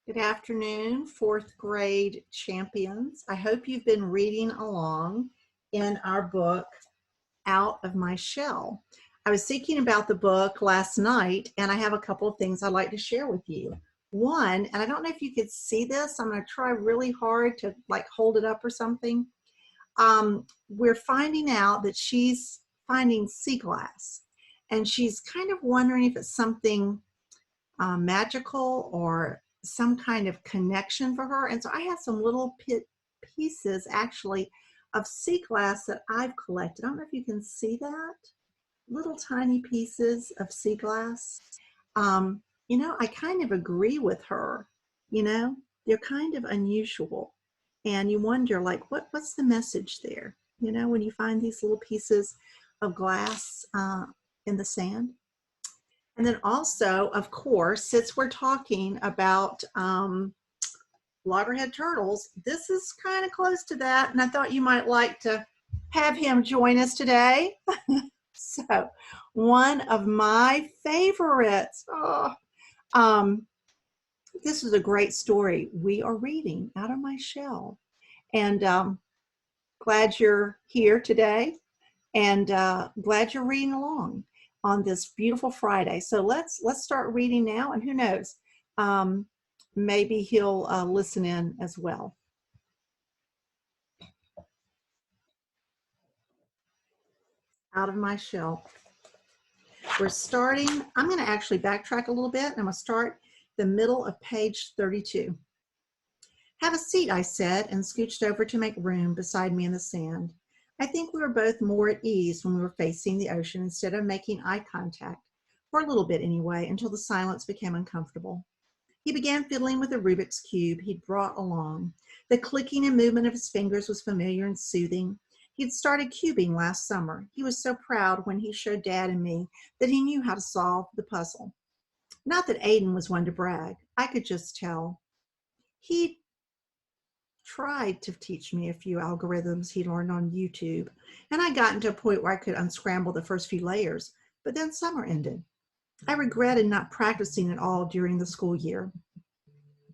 Good afternoon, fourth grade champions. I hope you've been reading along in our book, Out of My Shell. I was thinking about the book last night, and I have a couple of things I'd like to share with you. One, and I don't know if you could see this, I'm going to try really hard to like hold it up or something. We're finding out that she's finding sea glass, and she's kind of wondering if it's something magical or some kind of connection for her. And so I have some little pieces actually of sea glass that I've collected. I don't know if you can see that. Little tiny pieces of sea glass. I kind of agree with her. They're kind of unusual. And you wonder, like, what's the message there? When you find these little pieces of glass in the sand. And then also, of course, since we're talking about loggerhead turtles, this is kind of close to that. And I thought you might like to have him join us today. So one of my favorites. This is a great story. We are reading Out of My Shell. And glad you're here today. And glad you're reading along on this beautiful Friday. So let's start reading now, and who knows, maybe he'll listen in as well. Out of My Shell. We're starting, I'm going to actually backtrack a little bit, and I'm going to start the middle of page 32. Have a seat, I said, and scooched over to make room beside me in the sand. I think we were both more at ease when we were facing the ocean instead of making eye contact, for a little bit anyway, until the silence became uncomfortable. He began fiddling with a Rubik's Cube he'd brought along. The clicking and movement of his fingers was familiar and soothing. He'd started cubing last summer. He was so proud when he showed Dad and me that he knew how to solve the puzzle. Not that Aiden was one to brag. I could just tell. He'd tried to teach me a few algorithms he learned on YouTube, and I got to a point where I could unscramble the first few layers, but then summer ended. I regretted not practicing at all during the school year.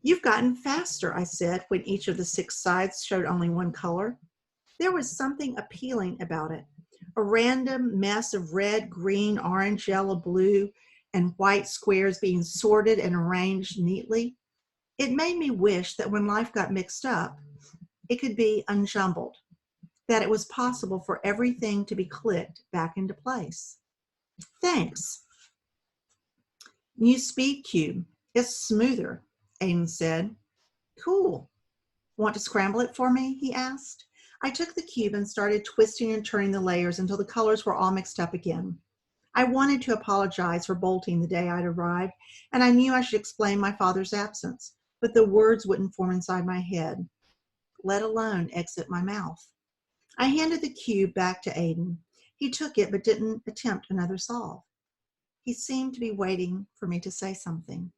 You've gotten faster, I said, when each of the 6 sides showed only one color. There was something appealing about it, a random mess of red, green, orange, yellow, blue, and white squares being sorted and arranged neatly. It made me wish that when life got mixed up, it could be unjumbled, that it was possible for everything to be clicked back into place. Thanks. New speed cube. It's smoother, Aiden said. Cool. Want to scramble it for me? He asked. I took the cube and started twisting and turning the layers until the colors were all mixed up again. I wanted to apologize for bolting the day I'd arrived, and I knew I should explain my father's absence, but the words wouldn't form inside my head, let alone exit my mouth. I handed the cube back to Aiden. He took it but didn't attempt another solve. He seemed to be waiting for me to say something.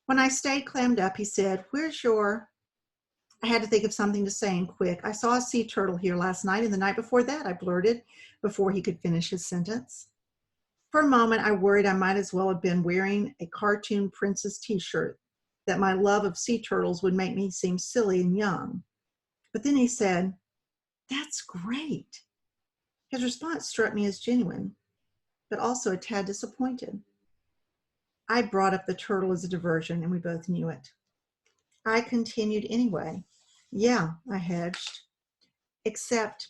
When I stayed clammed up, he said, "Where's your..." I had to think of something to say and quick. "I saw a sea turtle here last night and the night before that," I blurted before he could finish his sentence. For a moment, I worried I might as well have been wearing a cartoon princess t-shirt, that my love of sea turtles would make me seem silly and young. But then he said, "That's great." His response struck me as genuine, but also a tad disappointed. I brought up the turtle as a diversion, and we both knew it. I continued anyway. "Yeah," I hedged. Except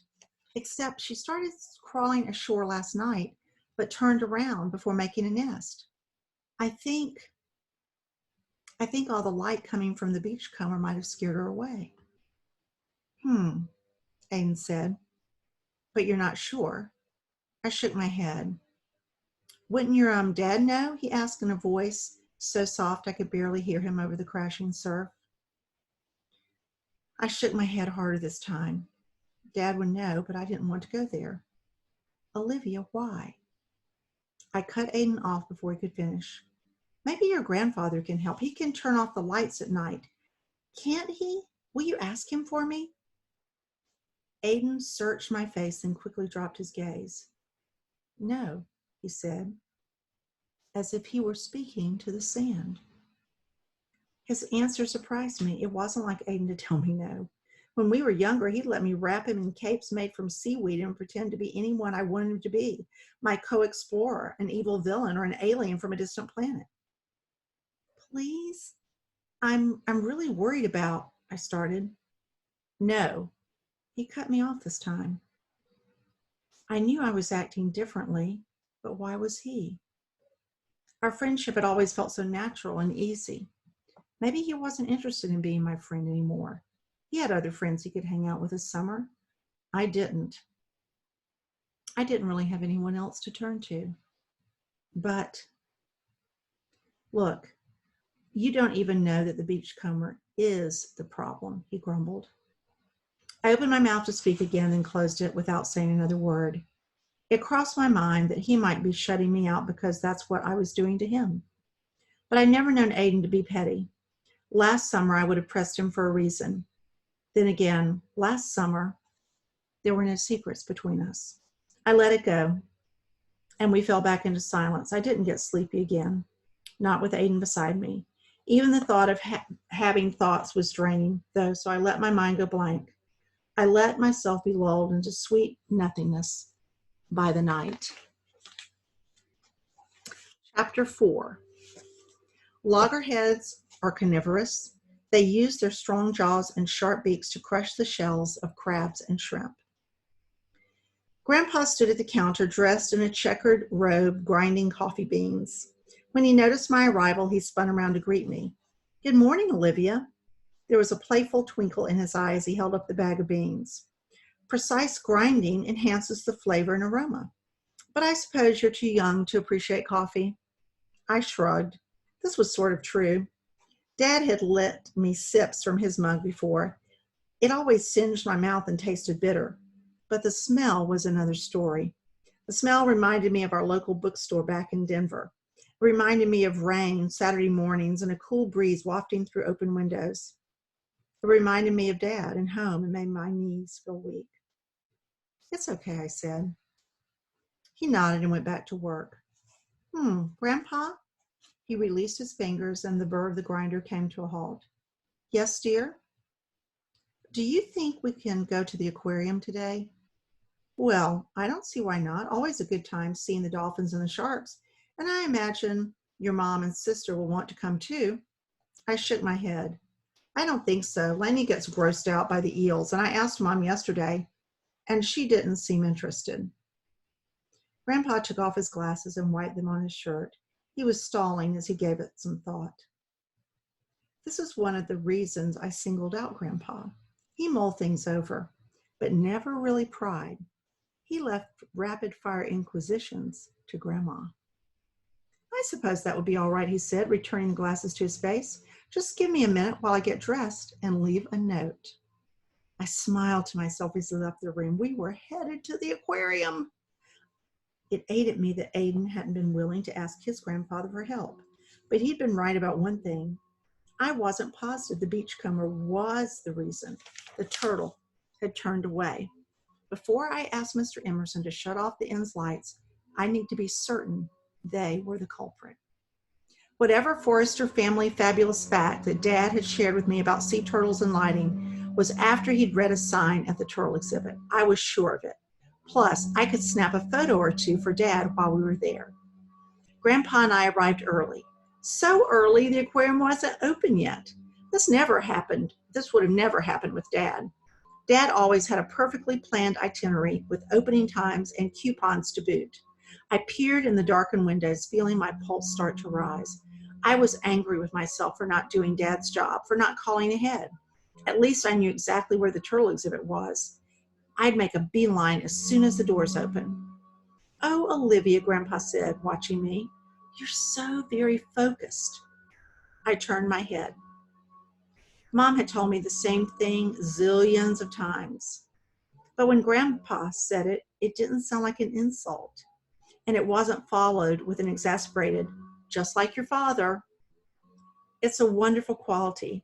she started crawling ashore last night, but turned around before making a nest. I think all the light coming from the beachcomber might have scared her away. Aiden said. "But you're not sure?" I shook my head. "Wouldn't your dad know?" he asked in a voice so soft I could barely hear him over the crashing surf. I shook my head harder this time. Dad would know, but I didn't want to go there. "Olivia, why?" I cut Aiden off before he could finish. "Maybe your grandfather can help. He can turn off the lights at night. Can't he? Will you ask him for me?" Aiden searched my face and quickly dropped his gaze. "No," he said, as if he were speaking to the sand. His answer surprised me. It wasn't like Aiden to tell me no. When we were younger, he'd let me wrap him in capes made from seaweed and pretend to be anyone I wanted him to be, my co-explorer, an evil villain, or an alien from a distant planet. Please? I'm really worried about, I started. No. He cut me off this time. I knew I was acting differently, but why was he? Our friendship had always felt so natural and easy. Maybe he wasn't interested in being my friend anymore. He had other friends he could hang out with this summer. I didn't. I didn't really have anyone else to turn to. But look, you don't even know that the beachcomber is the problem, he grumbled. I opened my mouth to speak again and closed it without saying another word. It crossed my mind that he might be shutting me out because that's what I was doing to him. But I'd never known Aiden to be petty. Last summer, I would have pressed him for a reason. Then again, last summer, there were no secrets between us. I let it go, and we fell back into silence. I didn't get sleepy again, not with Aiden beside me. Even the thought of having thoughts was draining, though, so I let my mind go blank. I let myself be lulled into sweet nothingness by the night. Chapter 4. Loggerheads are carnivorous. They use their strong jaws and sharp beaks to crush the shells of crabs and shrimp. Grandpa stood at the counter, dressed in a checkered robe, grinding coffee beans. When he noticed my arrival, he spun around to greet me. "Good morning, Olivia." There was a playful twinkle in his eye as he held up the bag of beans. "Precise grinding enhances the flavor and aroma. But I suppose you're too young to appreciate coffee." I shrugged. This was sort of true. Dad had let me sips from his mug before. It always singed my mouth and tasted bitter. But the smell was another story. The smell reminded me of our local bookstore back in Denver. It reminded me of rain, Saturday mornings, and a cool breeze wafting through open windows. It reminded me of Dad and home and made my knees feel weak. "It's okay," I said. He nodded and went back to work. Grandpa?" He released his fingers and the burr of the grinder came to a halt. "Yes, dear?" "Do you think we can go to the aquarium today?" "Well, I don't see why not. Always a good time seeing the dolphins and the sharks. And I imagine your mom and sister will want to come too." I shook my head. "I don't think so. Lenny gets grossed out by the eels, and I asked Mom yesterday, and she didn't seem interested." Grandpa took off his glasses and wiped them on his shirt. He was stalling as he gave it some thought. This is one of the reasons I singled out Grandpa. He mulled things over, but never really pried. He left rapid-fire inquisitions to Grandma. "I suppose that would be all right," he said, returning the glasses to his face. "Just give me a minute while I get dressed and leave a note." I smiled to myself as he left the room. We were headed to the aquarium. It ate at me that Aiden hadn't been willing to ask his grandfather for help. But he'd been right about one thing. I wasn't positive the beachcomber was the reason the turtle had turned away. Before I asked Mr. Emerson to shut off the inn's lights, I need to be certain they were the culprit. Whatever Forrester family fabulous fact that Dad had shared with me about sea turtles and lighting was after he'd read a sign at the turtle exhibit. I was sure of it. Plus, I could snap a photo or two for Dad while we were there. Grandpa and I arrived early. So early, the aquarium wasn't open yet. This never happened. This would have never happened with Dad. Dad always had a perfectly planned itinerary with opening times and coupons to boot. I peered in the darkened windows, feeling my pulse start to rise. I was angry with myself for not doing Dad's job, for not calling ahead. At least I knew exactly where the turtle exhibit was. I'd make a beeline as soon as the doors opened. "Oh, Olivia," Grandpa said, watching me. "You're so very focused." I turned my head. Mom had told me the same thing zillions of times. But when Grandpa said it, it didn't sound like an insult. And it wasn't followed with an exasperated, "just like your father." It's a wonderful quality.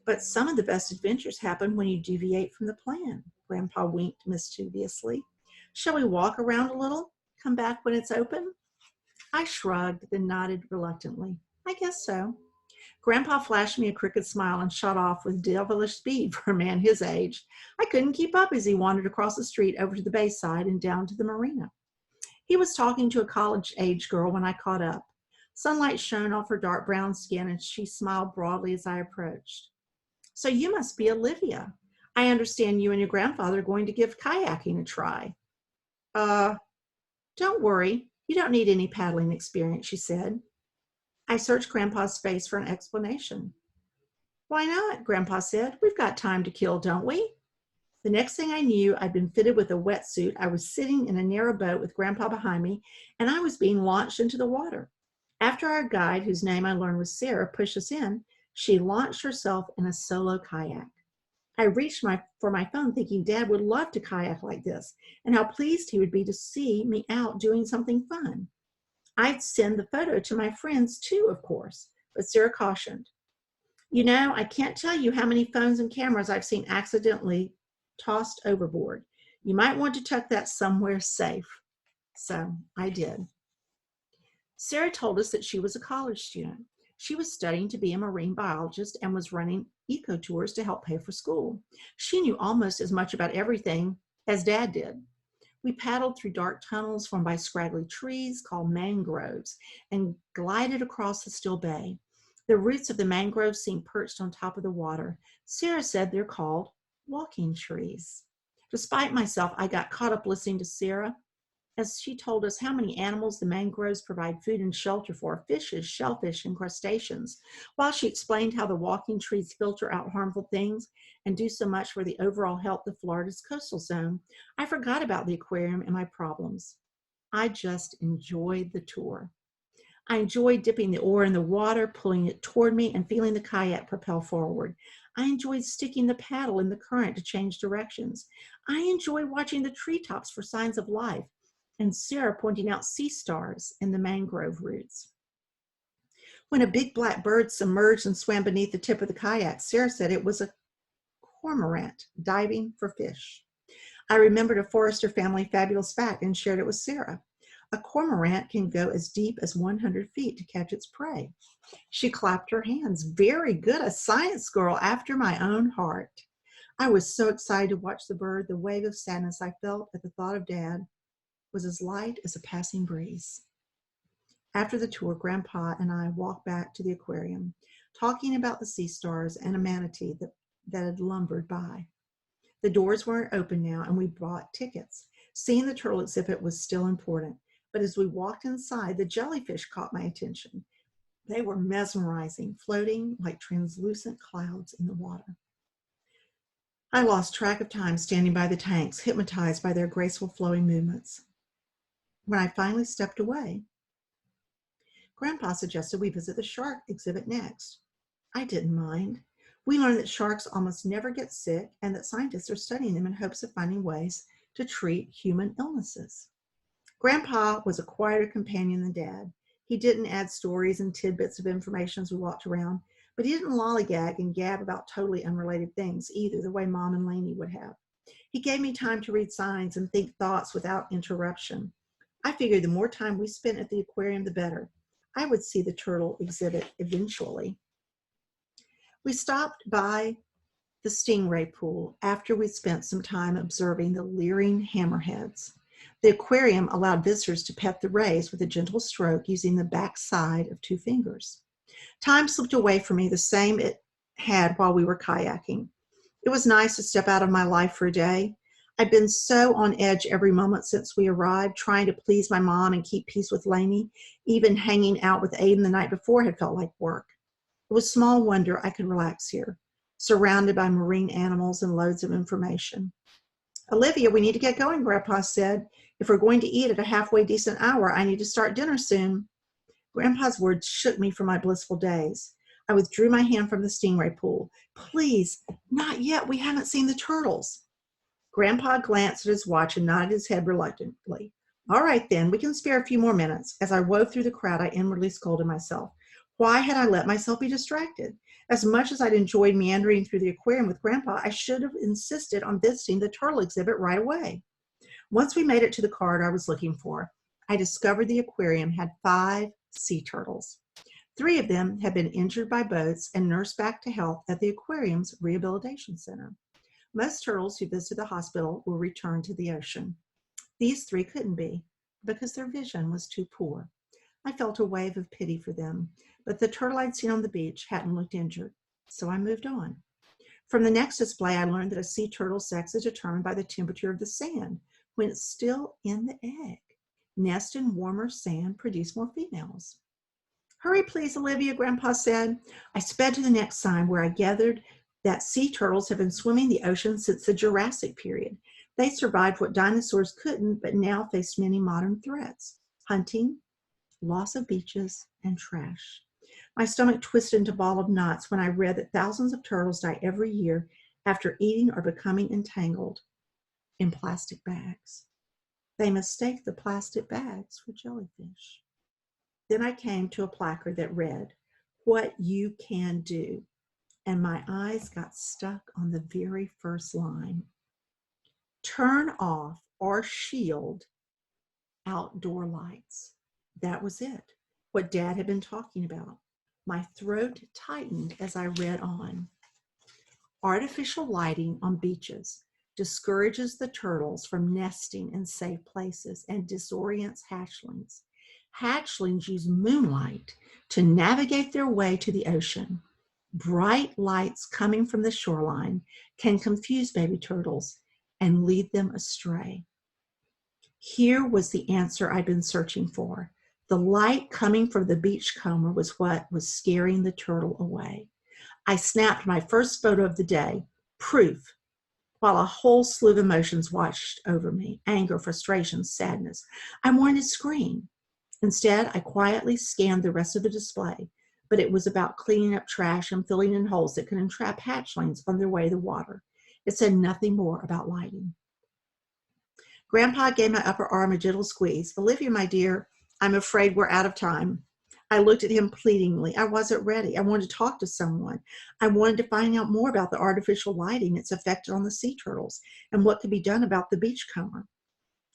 But some of the best adventures happen when you deviate from the plan. Grandpa winked mischievously. "Shall we walk around a little? Come back when it's open?" I shrugged, then nodded reluctantly. "I guess so." Grandpa flashed me a crooked smile and shot off with devilish speed for a man his age. I couldn't keep up as he wandered across the street over to the bayside and down to the marina. He was talking to a college-age girl when I caught up. Sunlight shone off her dark brown skin, and she smiled broadly as I approached. So you must be Olivia. I understand you and your grandfather are going to give kayaking a try. Don't worry. You don't need any paddling experience, she said. I searched Grandpa's face for an explanation. Why not? Grandpa said. We've got time to kill, don't we? The next thing I knew, I'd been fitted with a wetsuit. I was sitting in a narrow boat with Grandpa behind me, and I was being launched into the water. After our guide, whose name I learned was Sarah, pushed us in, she launched herself in a solo kayak. I reached for my phone thinking Dad would love to kayak like this, and how pleased he would be to see me out doing something fun. I'd send the photo to my friends too, of course, but Sarah cautioned. You know, I can't tell you how many phones and cameras I've seen accidentally tossed overboard. You might want to tuck that somewhere safe. So I did. Sarah told us that she was a college student. She was studying to be a marine biologist and was running eco tours to help pay for school. She knew almost as much about everything as Dad did. We paddled through dark tunnels formed by scraggly trees called mangroves and glided across the still bay. The roots of the mangroves seemed perched on top of the water. Sarah said they're called walking trees. Despite myself, I got caught up listening to Sarah as she told us how many animals the mangroves provide food and shelter for: fishes, shellfish, and crustaceans, while she explained how the walking trees filter out harmful things and do so much for the overall health of Florida's coastal zone. I forgot about the aquarium and my problems. I just enjoyed the tour. I enjoyed dipping the oar in the water, pulling it toward me, and feeling the kayak propel forward. I enjoyed sticking the paddle in the current to change directions. I enjoyed watching the treetops for signs of life, and Sarah pointing out sea stars in the mangrove roots. When a big black bird submerged and swam beneath the tip of the kayak, Sarah said it was a cormorant diving for fish. I remembered a Forrester family fabulous fact and shared it with Sarah. A cormorant can go as deep as 100 feet to catch its prey. She clapped her hands. Very good, a science girl after my own heart. I was so excited to watch the bird. The wave of sadness I felt at the thought of Dad was as light as a passing breeze. After the tour, Grandpa and I walked back to the aquarium, talking about the sea stars and a manatee that had lumbered by. The doors weren't open now, and we bought tickets. Seeing the turtle exhibit was still important, but as we walked inside, the jellyfish caught my attention. They were mesmerizing, floating like translucent clouds in the water. I lost track of time standing by the tanks, hypnotized by their graceful flowing movements. When I finally stepped away, Grandpa suggested we visit the shark exhibit next. I didn't mind. We learned that sharks almost never get sick and that scientists are studying them in hopes of finding ways to treat human illnesses. Grandpa was a quieter companion than Dad. He didn't add stories and tidbits of information as we walked around, but he didn't lollygag and gab about totally unrelated things either, the way Mom and Lainey would have. He gave me time to read signs and think thoughts without interruption. I figured the more time we spent at the aquarium, the better. I would see the turtle exhibit eventually. We stopped by the stingray pool after we spent some time observing the leering hammerheads. The aquarium allowed visitors to pet the rays with a gentle stroke using the back side of 2 fingers. Time slipped away from me the same it had while we were kayaking. It was nice to step out of my life for a day. I'd been so on edge every moment since we arrived, trying to please my mom and keep peace with Lainey. Even hanging out with Aiden the night before had felt like work. It was small wonder I could relax here, surrounded by marine animals and loads of information. Olivia, we need to get going, Grandpa said. If we're going to eat at a halfway decent hour, I need to start dinner soon. Grandpa's words shook me from my blissful days. I withdrew my hand from the stingray pool. Please, not yet. We haven't seen the turtles. Grandpa glanced at his watch and nodded his head reluctantly. All right, then, we can spare a few more minutes. As I wove through the crowd, I inwardly scolded myself. Why had I let myself be distracted? As much as I'd enjoyed meandering through the aquarium with Grandpa, I should have insisted on visiting the turtle exhibit right away. Once we made it to the card I was looking for, I discovered the aquarium had 5 sea turtles. 3 of them had been injured by boats and nursed back to health at the aquarium's rehabilitation center. Most turtles who visited the hospital were returned to the ocean. These 3 couldn't be because their vision was too poor. I felt a wave of pity for them, but the turtle I'd seen on the beach hadn't looked injured, so I moved on. From the next display, I learned that a sea turtle's sex is determined by the temperature of the sand when it's still in the egg. Nests in warmer sand produce more females. Hurry, please, Olivia, Grandpa said. I sped to the next sign where I gathered that sea turtles have been swimming the ocean since the Jurassic period. They survived what dinosaurs couldn't, but now face many modern threats: hunting, loss of beaches, and trash. My stomach twisted into a ball of knots when I read that thousands of turtles die every year after eating or becoming entangled in plastic bags. They mistake the plastic bags for jellyfish. Then I came to a placard that read, "What you can do," and my eyes got stuck on the very first line. Turn off or shield outdoor lights. That was it, what Dad had been talking about. My throat tightened as I read on. Artificial lighting on beaches discourages the turtles from nesting in safe places and disorients hatchlings. Hatchlings use moonlight to navigate their way to the ocean. Bright lights coming from the shoreline can confuse baby turtles and lead them astray. Here was the answer I'd been searching for. The light coming from the beachcomber was what was scaring the turtle away. I snapped my first photo of the day, proof, while a whole slew of emotions washed over me: anger, frustration, sadness. I wanted to scream. Instead, I quietly scanned the rest of the display, but it was about cleaning up trash and filling in holes that could entrap hatchlings on their way to the water. It said nothing more about lighting. Grandpa gave my upper arm a gentle squeeze. "Olivia, my dear, I'm afraid we're out of time." I looked at him pleadingly. I wasn't ready. I wanted to talk to someone. I wanted to find out more about the artificial lighting, its effect on the sea turtles, and what could be done about the beachcomber.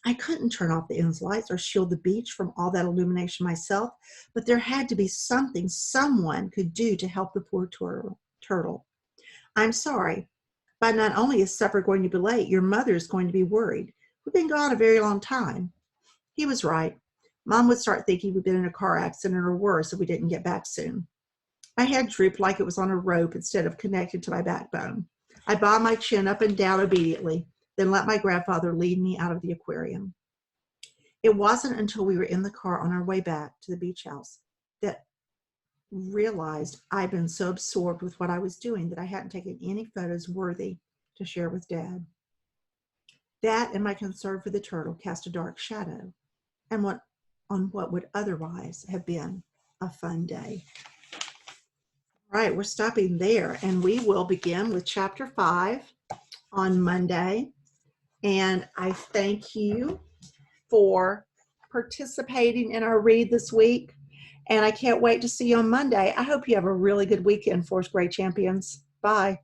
I couldn't turn off the end's lights or shield the beach from all that illumination myself, but there had to be something someone could do to help the poor turtle. "I'm sorry, but not only is supper going to be late, your mother is going to be worried. We've been gone a very long time." He was right. Mom would start thinking we'd been in a car accident or worse if we didn't get back soon. My head drooped like it was on a rope instead of connected to my backbone. I bobbed my chin up and down obediently, then let my grandfather lead me out of the aquarium. It wasn't until we were in the car on our way back to the beach house that I realized I'd been so absorbed with what I was doing that I hadn't taken any photos worthy to share with Dad. That and my concern for the turtle cast a dark shadow on what would otherwise have been a fun day. All right, we're stopping there, and we will begin with Chapter 5 on Monday. And I thank you for participating in our read this week, and I can't wait to see you on Monday. I hope you have a really good weekend, fourth grade champions. Bye.